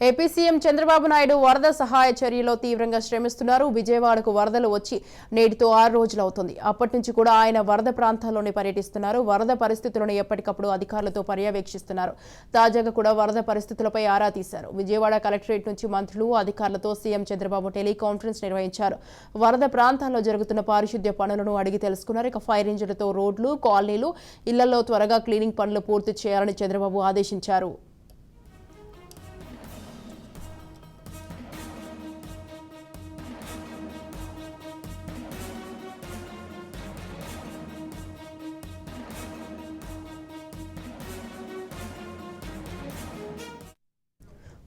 AP CM Chandrababu Naidu వరద సహాయ చర్యలో తీవ్రంగా శ్రమిస్తున్నారు. విజయవాడకు వరదలు వచ్చి నేటితో 6 రోజులవుతుంది. అప్పటి నుంచి కూడా ఆయన వరద ప్రాంతాల్లోనే పర్యటిస్తున్నారు. వరద పరిస్థితులను ఎప్పటికప్పుడు అధికారులతో పర్యవేక్షిస్తున్నారు. తాజాగా కూడా వరద పరిస్థితులపై ఆరా తీశారు. విజయవాడ కలెక్టరేట్ నుంచి మంత్రులు, అధికారులతో సీఎం చంద్రబాబు టెలికాన్ఫరెన్స్ నిర్వహించారు. వరద ప్రాంతాల్లో జరుగుతున్న పారిశుద్ధ్య పనులను అడిగి తెలుసుకున్నారు. ఇక ఫైర్ ఇంజిన్లతో రోడ్లు, కాలనీలు, ఇళ్లలో త్వరగా క్లీనింగ్ పనులు పూర్తి చేయాలని చంద్రబాబు ఆదేశించారు.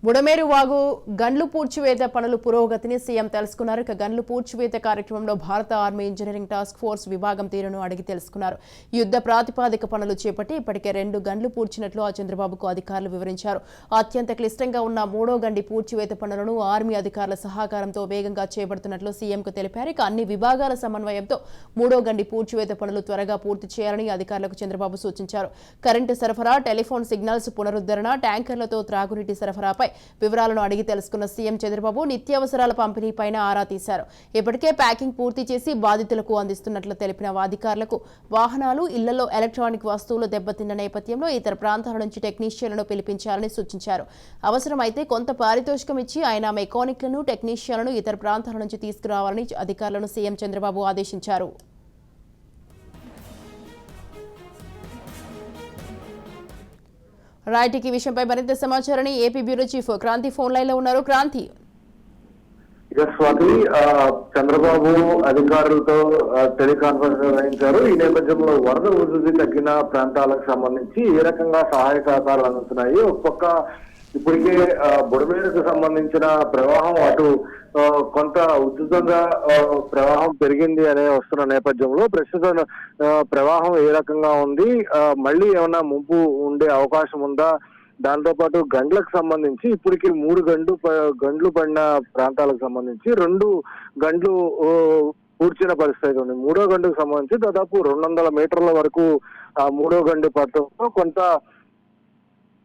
బుడమేరు వాగు గండ్లు పూడ్చివేత పనుల పురోగతిని సీఎం తెలుసుకున్నారు. ఇక గండ్లు పూడ్చివేత కార్యక్రమంలో భారత ఆర్మీ ఇంజనీరింగ్ టాస్క్ ఫోర్స్ విభాగం తీరును అడిగి తెలుసుకున్నారు. యుద్ధ ప్రాతిపాదిక పనులు చేపట్టి ఇప్పటికే 2 గండ్లు పూడ్చినట్లు చంద్రబాబుకు అధికారులు వివరించారు. అత్యంత క్లిష్టంగా ఉన్న 3వ గండి పూడ్చివేత పనులను ఆర్మీ అధికారుల సహకారంతో వేగంగా చేపడుతున్నట్లు సీఎంకు తెలిపారు. ఇక అన్ని విభాగాల సమన్వయంతో 3వ గండి పూడ్చివేత పనులు త్వరగా పూర్తి చేయాలని అధికారులకు చంద్రబాబు సూచించారు. కరెంటు సరఫరా, టెలిఫోన్ సిగ్నల్స్ పునరుద్ధరణ, ట్యాంకర్లతో త్రాగునీటి సరఫరాపై వివరాలను అడిగి తెలుసుకున్న సీఎం చంద్రబాబు నిత్యావసరాల పంపిణీపైన ఆరా తీశారు. ఇప్పటికే ప్యాకింగ్ పూర్తి చేసి బాధితులకు అందిస్తున్నట్లు తెలిపిన అధికారులకు వాహనాలు, ఇళ్లలో ఎలక్ట్రానిక్ వస్తువులు దెబ్బతిన్న నేపథ్యంలో ఇతర ప్రాంతాల నుంచి టెక్నీషియన్లను పిలిపించాలని సూచించారు. అవసరమైతే కొంత పారితోషికం ఇచ్చి ఆయన మెకానిక్లను, టెక్నీషియన్లను ఇతర ప్రాంతాల నుంచి తీసుకురావాలని అధికారులను సీఎం చంద్రబాబు ఆదేశించారు. రైట్, ఈ విషయంపై మరింత సమాచారాన్ని AP bureau chief Kranthi phone line లో ఉన్నారు. క్రాంతి, స్వాతి, చంద్రబాబు అధికారులతో టెలికాన్ఫరెన్స్ నిర్వహించారు. ఈ నేపథ్యంలో వరద ఉధృతి తగ్గిన ప్రాంతాలకు సంబంధించి ఏ రకంగా సహాయ సహకారాలు అందుతున్నాయి. ఒక పక్క ఇప్పటికే బుడమేరుకు సంబంధించిన ప్రవాహం అటు కొంత ఉధృతంగా ప్రవాహం పెరిగింది అనే వస్తున్న నేపథ్యంలో ప్రస్తుతం ప్రవాహం ఏ రకంగా ఉంది, మళ్ళీ ఏమన్నా ముంపు ఉండే అవకాశం ఉందా, దాంతో పాటు గండ్లకు సంబంధించి ఇప్పటికి 3 గండ్లు పడిన ప్రాంతాలకు సంబంధించి 2 గండ్లు పూడ్చిన పరిస్థితి ఉంది. 3వ గంటకు సంబంధించి దాదాపు 200 మీటర్ల వరకు ఆ 3వ గంట పట్టడంతో కొంత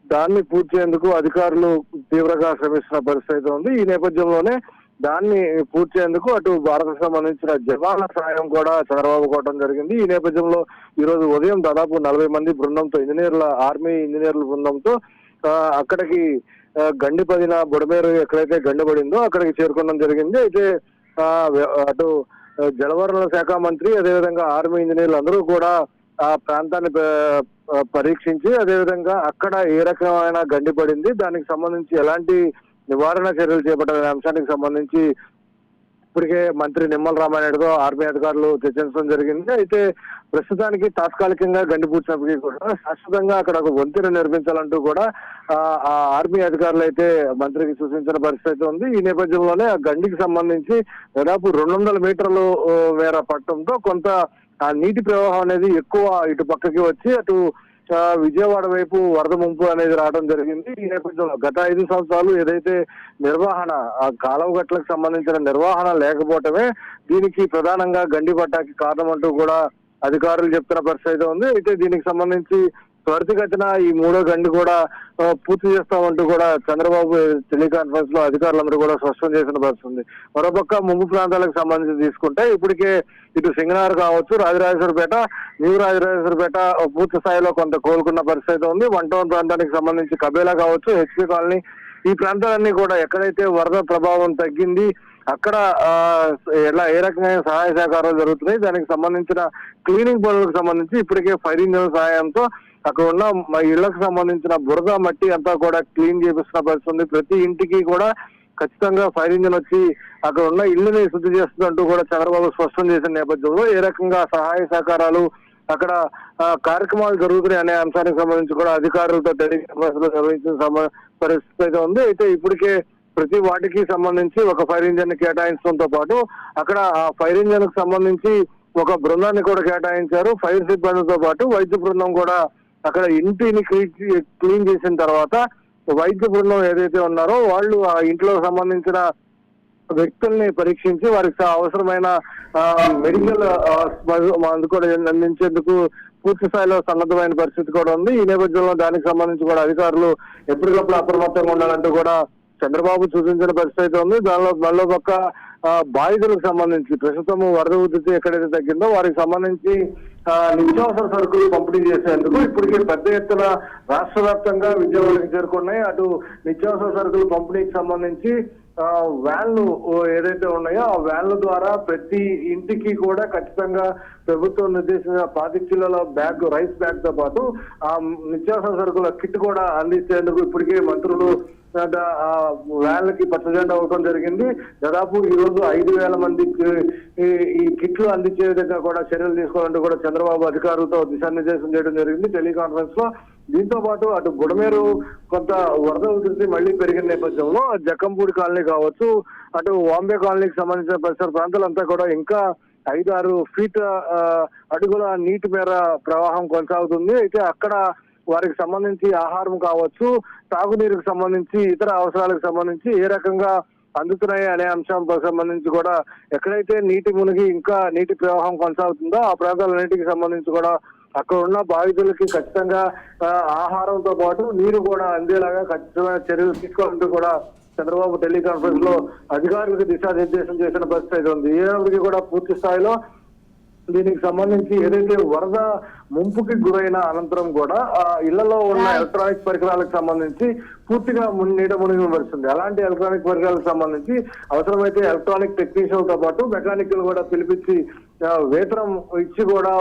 దాన్ని పూడ్చేందుకు అధికారులు తీవ్రంగా శ్రమిస్తున్న పరిస్థితి ఉంది. ఈ నేపథ్యంలోనే దాన్ని పూడ్చేందుకు అటు భారతకు సంబంధించిన జవాన్ల సహాయం కూడా చంద్రబాబు కోవడం జరిగింది. ఈ నేపథ్యంలో ఈ రోజు ఉదయం దాదాపు 40 మంది బృందంతో ఆర్మీ ఇంజనీర్ల బృందంతో అక్కడికి గండిపడిన బుడమేరు ఎక్కడైతే గండిపడిందో అక్కడికి చేరుకోవడం జరిగింది. అయితే అటు జలవనరుల శాఖ మంత్రి, అదేవిధంగా ఆర్మీ ఇంజనీర్లు అందరూ కూడా ఆ ప్రాంతాన్ని పరీక్షించి అదేవిధంగా అక్కడ ఏ రకమైన గండి పడింది, దానికి సంబంధించి ఎలాంటి నివారణ చర్యలు చేపట్టాలనే అంశానికి సంబంధించి ఇప్పటికే మంత్రి నిమ్మల రామానాయుడుతో ఆర్మీ అధికారులు చర్చించడం జరిగింది. అయితే ప్రస్తుతానికి తాత్కాలికంగా గండి పూడ్చినప్పటికీ కూడా శాశ్వతంగా అక్కడ ఒక వంతెన నిర్మించాలంటూ కూడా ఆ ఆర్మీ అధికారులు అయితే మంత్రికి సూచించిన పరిస్థితి ఉంది. ఈ నేపథ్యంలోనే ఆ గండికి సంబంధించి దాదాపు 200 మీటర్లు మేర పట్టడంతో కొంత ఆ నీటి ప్రవాహం అనేది ఎక్కువ ఇటు పక్కకి వచ్చి అటు విజయవాడ వైపు వరద ముంపు అనేది రావడం జరిగింది. ఈ నేపథ్యంలో గత 5 సంవత్సరాలు ఏదైతే నిర్వహణ, ఆ కాలువ గట్లకు సంబంధించిన నిర్వహణ లేకపోవటమే దీనికి ప్రధానంగా గండి పట్టాకి కారణం అంటూ కూడా అధికారులు చెప్తున్న పరిస్థితి ఉంది. అయితే దీనికి సంబంధించి త్వరితగతిన ఈ 3వ గండి కూడా పూర్తి చేస్తామంటూ కూడా చంద్రబాబు టెలికాన్ఫరెన్స్ లో అధికారులందరూ కూడా స్పష్టం చేసిన పరిస్థితి. మరోపక్క ముంపు ప్రాంతాలకు సంబంధించి తీసుకుంటే ఇప్పటికే ఇటు సింగనార్ కావచ్చు, రాజరాజేశ్వరపేట, న్యూ రాజరాజేశ్వరపేట పూర్తి స్థాయిలో కొంత కోలుకున్న పరిస్థితి ఉంది. 1 టౌన్ ప్రాంతానికి సంబంధించి కబేలా కావచ్చు, హెచ్పీ కాలనీ, ఈ ప్రాంతాలన్నీ కూడా ఎక్కడైతే వరద ప్రభావం తగ్గింది అక్కడ ఏ రకమైన సహాయ సహకారాలు జరుగుతున్నాయి, దానికి సంబంధించిన క్లీనింగ్ పనులకు సంబంధించి ఇప్పటికే ఫైర్ ఇంజిన్ సహాయంతో అక్కడ ఉన్న ఇళ్లకు సంబంధించిన బురద మట్టి అంతా కూడా క్లీన్ చేపిస్తున్న పరిస్థితి. ప్రతి ఇంటికి కూడా ఖచ్చితంగా ఫైర్ ఇంజిన్ వచ్చి అక్కడ ఉన్న ఇళ్లని శుద్ధి చేస్తుందంటూ కూడా చంద్రబాబు స్పష్టం చేసిన నేపథ్యంలో ఏ రకంగా సహాయ సహకారాలు అక్కడ కార్యక్రమాలు జరుగుతున్నాయి అనే అంశానికి సంబంధించి కూడా అధికారులతో టెలికాన్ఫరెన్స్ లో నిర్వహించిన పరిస్థితి అయితే ఉంది. అయితే ఇప్పటికే ప్రతి వాటికి సంబంధించి ఒక ఫైర్ ఇంజిన్ కేటాయించడంతో పాటు అక్కడ ఆ ఫైర్ ఇంజిన్ కు సంబంధించి ఒక బృందాన్ని కూడా కేటాయించారు. ఫైర్ సిబ్బందితో పాటు వైద్య బృందం కూడా అక్కడ ఇంటిని క్లీన్ చేసిన తర్వాత వైద్య బృందం ఏదైతే ఉన్నారో వాళ్ళు ఆ ఇంట్లో సంబంధించిన వ్యక్తుల్ని పరీక్షించి వారికి అవసరమైన మెడికల్ కూడా అందించేందుకు పూర్తి స్థాయిలో సన్నద్ధమైన పరిస్థితి కూడా ఉంది. ఈ నేపథ్యంలో దానికి సంబంధించి కూడా అధికారులు ఎప్పటికప్పుడు అప్రమత్తంగా ఉండాలంటూ కూడా చంద్రబాబు సూచించిన పరిస్థితి అయితే ఉంది. దానిలో మళ్ళీ పక్క బాధితులకు సంబంధించి ప్రస్తుతం వరద ఉధృతి ఎక్కడైతే తగ్గిందో వారికి సంబంధించి నిత్యావసర సరుకులు పంపిణీ చేసేందుకు ఇప్పటికే పెద్ద ఎత్తున రాష్ట్ర వ్యాప్తంగా విజయవాడకి చేరుకున్నాయి. అటు నిత్యావసర సరుకులు పంపిణీకి సంబంధించి వ్యాన్లు ఏదైతే ఉన్నాయో ఆ వ్యాన్ల ద్వారా ప్రతి ఇంటికి కూడా ఖచ్చితంగా ప్రభుత్వం నిర్దేశించిన 25 కిలోల బ్యాగ్, రైస్ బ్యాగ్ తో పాటు ఆ నిత్యావసర సరుకుల కిట్ కూడా అందించేందుకు ఇప్పటికే మంత్రులు వ్యాన్లకి పచ్చజెండా అవ్వడం జరిగింది. దాదాపు ఈ రోజు 5,000 మందికి ఈ కిట్లు అందించే విధంగా కూడా చర్యలు తీసుకోవాలంటూ కూడా చంద్రబాబు అధికారులతో దిశానిర్దేశం చేయడం జరిగింది టెలికాన్ఫరెన్స్ లో. దీంతో పాటు అటు బుడమేరు కొంత వరద ఉధృతి మళ్లీ పెరిగిన నేపథ్యంలో జక్కంపూడి కాలనీ కావచ్చు, అటు వాంబే కాలనీకి సంబంధించిన పరిసర ప్రాంతాలంతా కూడా ఇంకా 5-6 ఫీట్ అడుగుల నీటి మేర ప్రవాహం కొనసాగుతుంది. అయితే అక్కడ వారికి సంబంధించి ఆహారం కావచ్చు, తాగునీరుకు సంబంధించి ఇతర అవసరాలకు సంబంధించి ఏ రకంగా అందుతున్నాయి అనే అంశం సంబంధించి కూడా ఎక్కడైతే నీటి మునిగి ఇంకా నీటి ప్రవాహం కొనసాగుతుందో ఆ ప్రాంతాలన్నింటికి సంబంధించి కూడా అక్కడ ఉన్న బాధితులకి ఖచ్చితంగా ఆహారంతో పాటు నీరు కూడా అందేలాగా ఖచ్చితమైన చర్యలు తీసుకోవాలంటూ కూడా చంద్రబాబు టెలికాన్ఫరెన్స్ లో అధికారులకు దిశానిర్దేశం చేసిన పరిస్థితి ఉంది. ఏనాటికి కూడా పూర్తి స్థాయిలో దీనికి సంబంధించి ఏదైతే వరద ముంపుకి గురైన అనంతరం కూడా ఇళ్లలో ఉన్న ఎలక్ట్రానిక్ పరికరాలకు సంబంధించి పూర్తిగా నీట మునిగి పడుతుంది. అలాంటి ఎలక్ట్రానిక్ పరికరాలకు సంబంధించి అవసరమైతే ఎలక్ట్రానిక్ టెక్నీషియన్లతో పాటు మెకానికల్ కూడా పిలిపించి వేతనం ఇచ్చి కూడా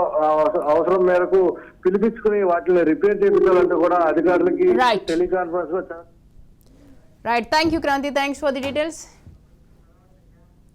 అవసరం మేరకు పిలిపించుకుని వాటిని రిపేర్ చేయించాలంటూ కూడా అధికారులకి టెలికాన్ఫరెన్స్ లో right. Thank you Kranthi, thanks for the details.